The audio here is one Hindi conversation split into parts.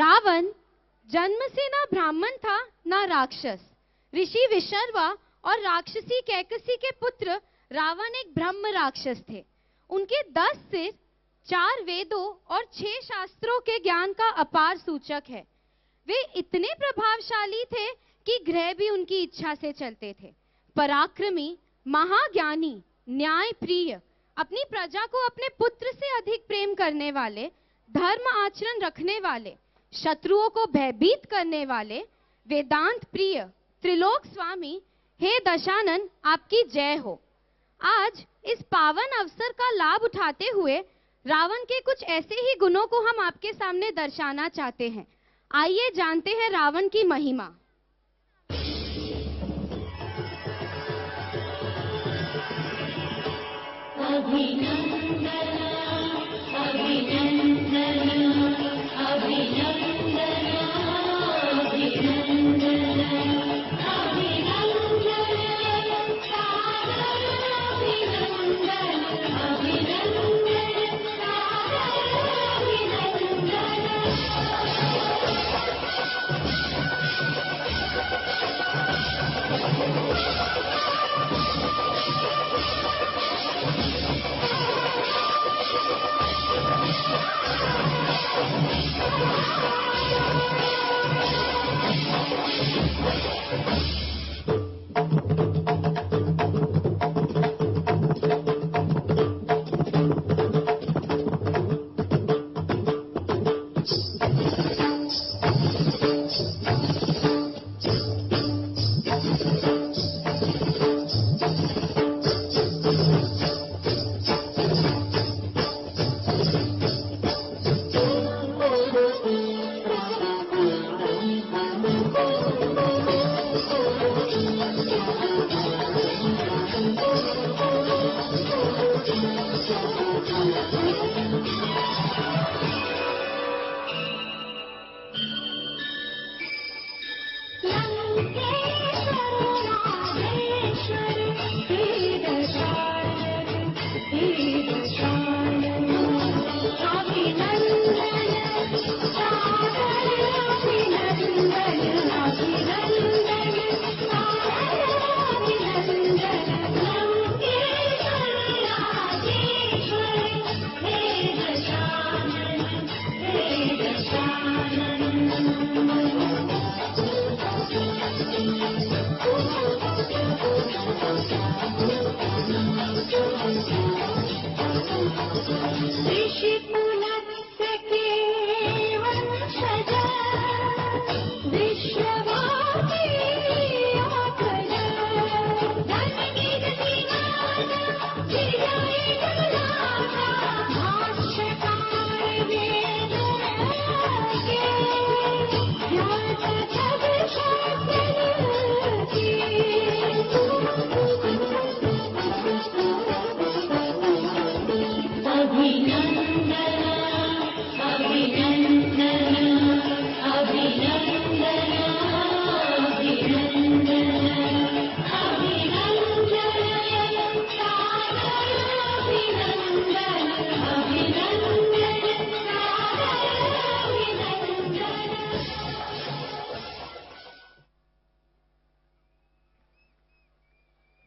रावण जन्म से ना ब्राह्मण था ना राक्षस। ऋषि विशर्वा और राक्षसी कैकसी के पुत्र रावण एक ब्रह्म राक्षस थे। उनके 10 सिर, 4 वेदों और 6 शास्त्रों के ज्ञान का अपार सूचक है। वे इतने प्रभावशाली थे कि ग्रह भी उनकी इच्छा से चलते थे। पराक्रमी, महाज्ञानी, न्यायप्रिय, अपनी प्रजा को अपने पुत्र से अधिक प्रेम करने वाले, धर्म आचरण रखने वाले, शत्रुओं को भयभीत करने वाले, वेदांत प्रिय, त्रिलोक स्वामी, हे दशानन आपकी जय हो। आज इस पावन अवसर का लाभ उठाते हुए रावण के कुछ ऐसे ही गुणों को हम आपके सामने दर्शाना चाहते हैं। आइए जानते हैं रावण की महिमा। अभिनंदन अभिनंदन अभिनंदन अभिनंदन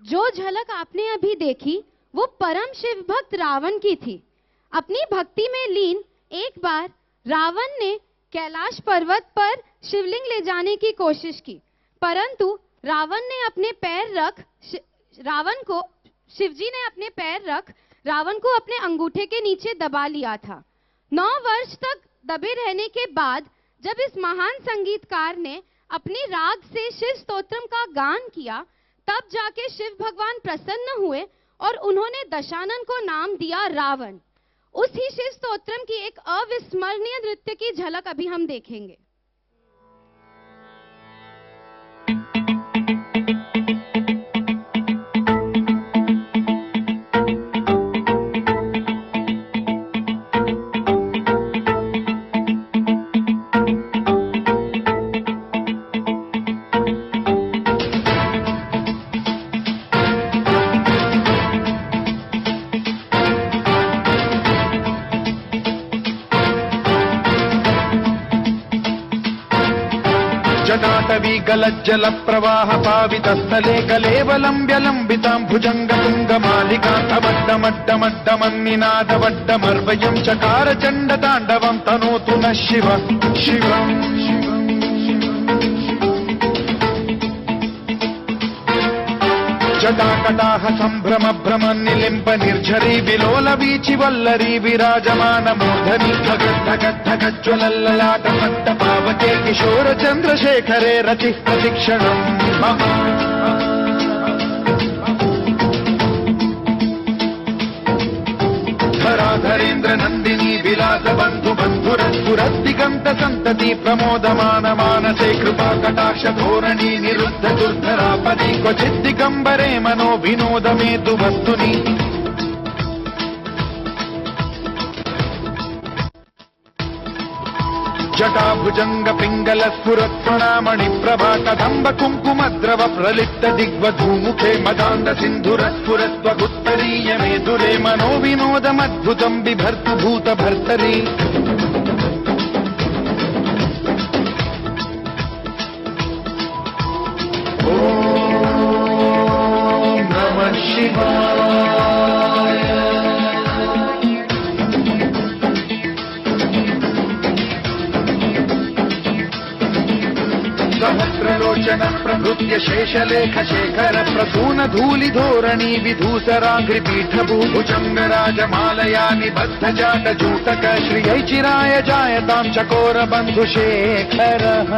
जो झलक आपने अभी देखी वो परम शिव भक्त रावण की थी। अपनी भक्ति में लीन एक बार रावण ने कैलाश पर्वत पर शिवलिंग ले जाने की कोशिश की, परंतु शिवजी ने अपने पैर रख रावण को अपने अंगूठे के नीचे दबा लिया था। 9 वर्ष तक दबे रहने के बाद जब इस महान संगीतकार ने अपनी राग से शिव स्तोत्रम का गान किया, तब जाके शिव भगवान प्रसन्न हुए और उन्होंने दशानन को नाम दिया रावण। उसी शिव स्तोत्रम की एक अविस्मरणीय नृत्य की झलक अभी हम देखेंगे। जटाटवी गलज्जल प्रवाह पावितस्थले कलेवलम्ब्य लम्बितां भुजङ्गतुङ्गमालिकान्तमड्डमड्डमन्निनादवड्डमर्वयं चकार चण्डताण्डवं तनोतु नः शिव शिवम् जटाकटाह सम्भ्रम भ्रम निलिम्ब निर्झरी विलोल वीचि वल्लरी विराजमान मूर्धनि धगद्धगद्धगज्ज्वलल्ललाट मट्ट पावके किशोर चन्द्रशेखरे रतिः प्रतिक्षणम् धराधरेन्द्र नन्दिनी विलास बन्धु बन्धुरस्फुरद्दिगन्त सन्तति प्रमोदमान मानसे कृपा कटाक्ष धोरणी निरुद्ध दुर्धरापदि क्वचित् दिगम्बरे मनो विनोद मेतु वस्तुनि जटाभुजंग पिंगल स्फुरत्प्रणामणि प्रभा कदम्ब कुङ्कुमद्रव प्रलिप्त दिग्वधूमुखे मदान्ध सिन्धुर स्फुरत्वगुत्तरीय मेदुरे मनो विनोदमद्भुतम् बिभर्तु भूत भर्तरि ॐ नमः शिवाय सहस्रलोचन प्रभृत्य शेषलेख शेखर प्रसून धूलि धोरणी विधूसराग्रिपीठ भूभुजंग राजमालया निबद्ध जाट जूटक श्रियै चिराय जायतां चकोर बन्धु शेखरः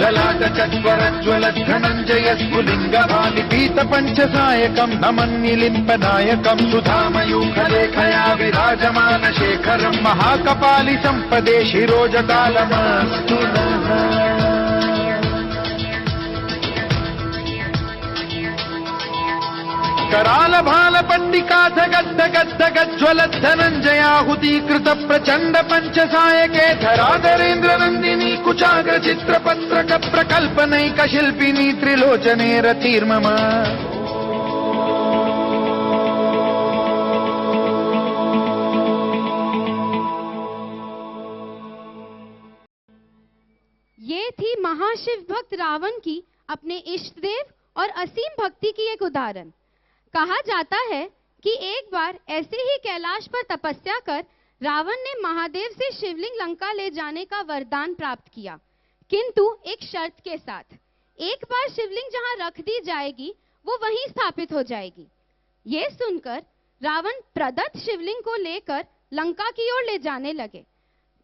ललाट चत्वरज्वल धनञ्जय स्फुलिङ्ग भालिपीत पञ्चसायकम् नमन्निलिम्पनायकम् सुधामयूखलेखया विराजमान शेखरम् महाकपालि सम्पदे शिरोजटालमस्तु नः कराल भाल पट्टिका धगद्ध गद्ध गज्ज्वल धनञ्जयाहुतीकृत प्रचण्ड पञ्चसायके धराधरेन्द्र नन्दिनी कुचाग्र चित्रपत्रक प्रकल्पनैक शिल्पिनी त्रिलोचने रतिर्मम ये थी महाशिव भक्त रावण की अपने इष्ट देव और असीम भक्ति की एक उदाहरण। कहा जाता है कि एक बार ऐसे ही कैलाश पर तपस्या कर रावण ने महादेव से शिवलिंग लंका ले जाने का वरदान प्राप्त किया, किंतु एक शर्त के साथ। एक बार शिवलिंग जहां रख दी जाएगी वो वहीं स्थापित हो जाएगी। ये सुनकर रावण प्रदत्त शिवलिंग को लेकर लंका की ओर ले जाने लगे,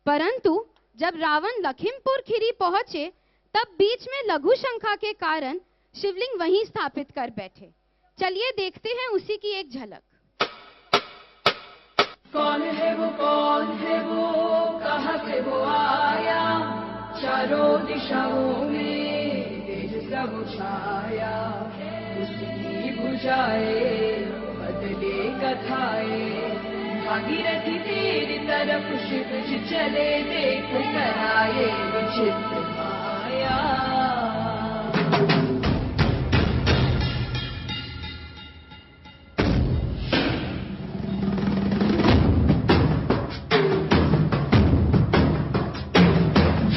परंतु जब रावण लखीमपुर खीरी पहुंचे तब बीच में लघु शंका के कारण शिवलिंग वहीं स्थापित कर बैठे। चलिए देखते हैं उसी की एक झलक। कौन है वो कहाँ से वो आया, चारों दिशाओं में तेज सब छाया, उसकी भुजाएं बदले कथाएं, भागीरथी तेरी तरफ शिव जी चले, देख कर आए विचित्र माया।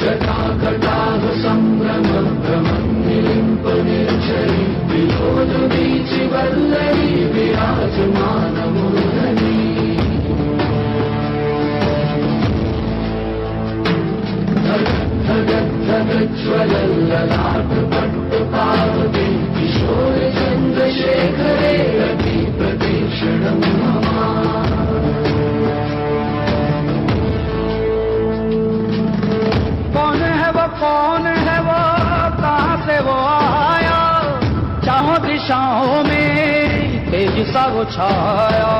जटाकटाह सम्भ्रम भ्रमं निलिम्प निर्झरी विलोल वीचि वल्लरी विराजमान मूर्धनि धगद्धगज्ज्वलल्ललाट पट्टपावके किशोर चन्द्रशेखरे रति प्रतीक्षणं मम। कौन है वो कहाँ से वो आया, चारों दिशाओं में तेज सा वो छाया,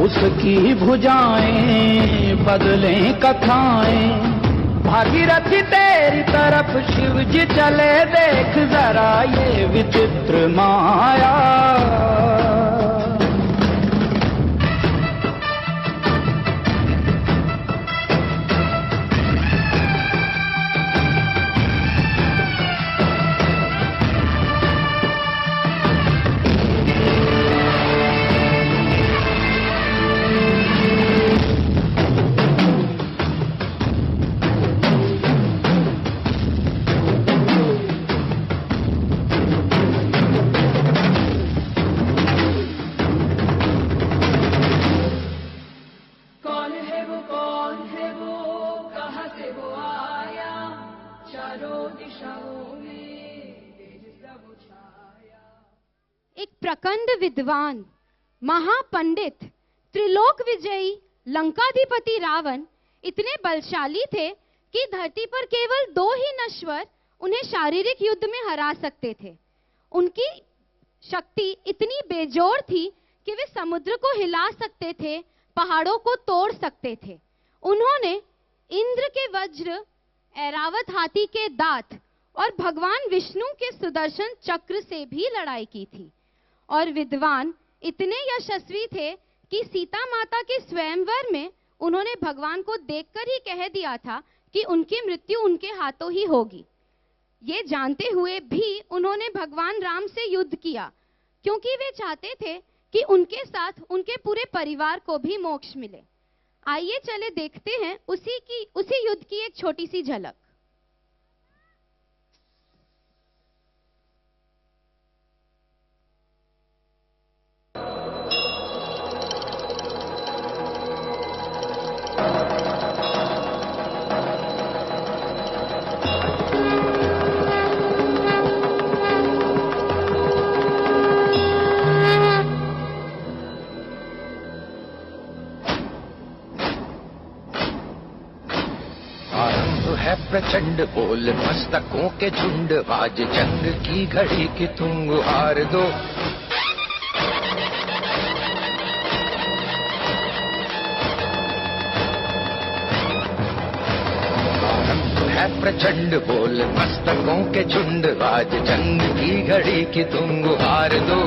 उसकी भुजाएं बदलें कथाएं, भागीरथी तेरी तरफ शिव जी चले, देख जरा ये विचित्र माया। प्रकांड विद्वान, महापंडित, त्रिलोक विजयी लंकाधिपति रावण इतने बलशाली थे कि धरती पर केवल 2 ही नश्वर उन्हें शारीरिक युद्ध में हरा सकते थे। उनकी शक्ति इतनी बेजोड़ थी कि वे समुद्र को हिला सकते थे, पहाड़ों को तोड़ सकते थे। उन्होंने इंद्र के वज्र, ऐरावत हाथी के दांत और भगवान विष्णु के सुदर्शन चक्र से भी लड़ाई की थी। और विद्वान इतने यशस्वी थे कि सीता माता के स्वयंवर में उन्होंने भगवान को देखकर ही कह दिया था कि उनकी मृत्यु उनके हाथों ही होगी। ये जानते हुए भी उन्होंने भगवान राम से युद्ध किया, क्योंकि वे चाहते थे कि उनके साथ उनके पूरे परिवार को भी मोक्ष मिले। आइए चले देखते हैं उसी युद्ध की एक छोटी सी झलक। प्रचंड बोल मस्तकों के झुंड, आज जंग की घड़ी की तुम गुहार दो। आरंभ है प्रचंड बोल मस्तकों के झुंड, आज जंग की घड़ी की तुम गुहार दो।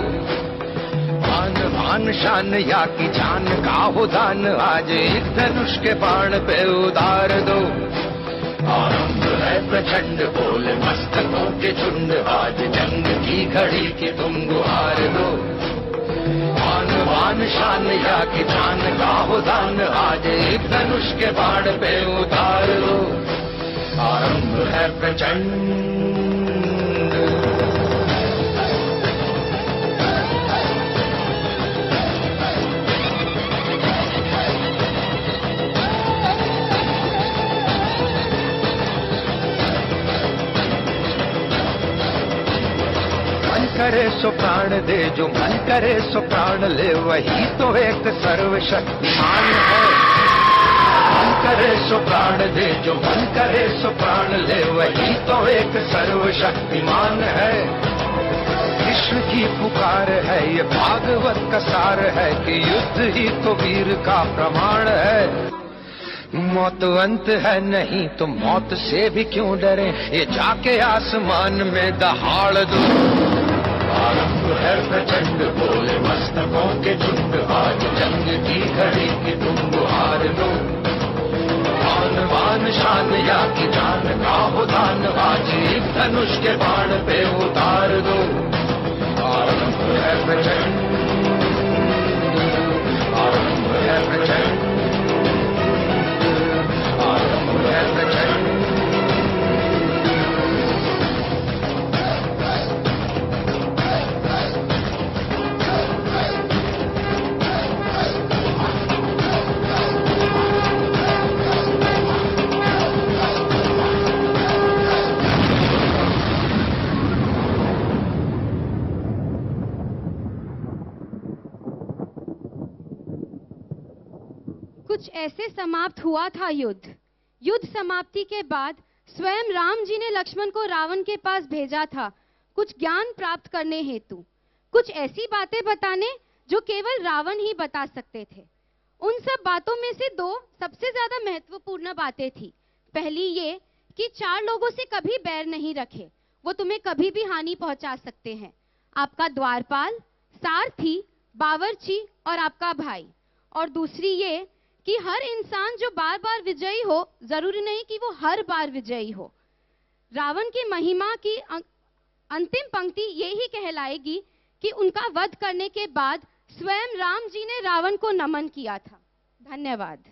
आन बान शान या की जान का हो दान, आज एक धनुष के बाण पे उतार दो। आरंभ है प्रचंड बोल मस्तकों के झुंड, आज जंग की घड़ी की तुम गुहार दो। आन बान शान या की जान का हो दान, आज एक धनुष के बाण पे उतार दो। आरंभ है प्रचंड। करे सो प्राण दे, जो मन करे सो प्राण ले, वही तो एक सर्वशक्तिमान है। मन करे सो प्राण दे, जो मन करे सो प्राण ले, वही तो एक सर्वशक्तिमान है। कृष्ण की पुकार है, ये भागवत का सार है कि युद्ध ही तो वीर का प्रमाण है। मौत अंत है नहीं तो मौत से भी क्यों डरे, ये जाके आसमान में दहाड़ दो। आरंभ है प्रचंड बोल मस्तकों के झुंड, आज जंग की घड़ी की तुम गुहार दो। आन बान शान या की जान का हो दान, आज एक धनुष के बाण पे उतार दो। आरंभ है प्रचंड, आरंभ है प्रचंड, आरंभ है प्रचंड। कुछ ऐसे समाप्त हुआ था युद्ध। युद्ध समाप्ति के बाद स्वयं राम जी ने लक्ष्मण को रावण के पास भेजा था, कुछ ज्ञान प्राप्त करने हेतु, कुछ ऐसी बातें बताने जो केवल रावण ही बता सकते थे। उन सब बातों में से 2 सबसे ज्यादा महत्वपूर्ण बातें थी। पहली ये कि 4 लोगों से कभी बैर नहीं रखे, वो तुम्हें कभी भी हानि पहुंचा सकते हैं। आपका द्वारपाल, सारथी, बावर्ची और आपका भाई। और दूसरी ये कि हर इंसान जो बार बार विजयी हो, जरूरी नहीं कि वो हर बार विजयी हो। रावण की महिमा की अंतिम पंक्ति ये ही कहलाएगी कि उनका वध करने के बाद स्वयं राम जी ने रावण को नमन किया था। धन्यवाद।